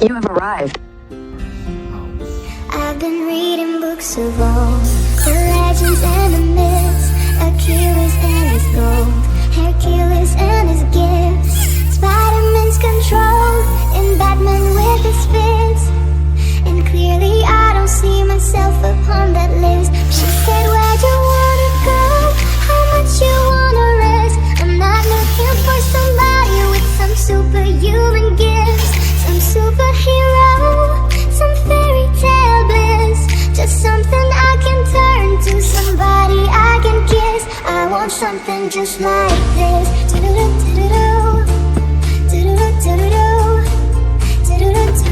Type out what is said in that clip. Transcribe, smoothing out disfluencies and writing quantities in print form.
You have arrived. I've been reading books of old, the legends and the myths, Achilles and his gold, Hercules and his gifts, Spider-Man's control, and Batman with his fists. And clearly I don't see myself upon that list. She said, where'd you wanna go? How much you wanna risk? I'm not looking for somebody with some superhuman gifts, some superhero, some fairy tale bliss, just something I can turn to, somebody I can kiss. I want something just like this. Do-do-do, do-do-do, do-do-do, do-do-do, do-do-do.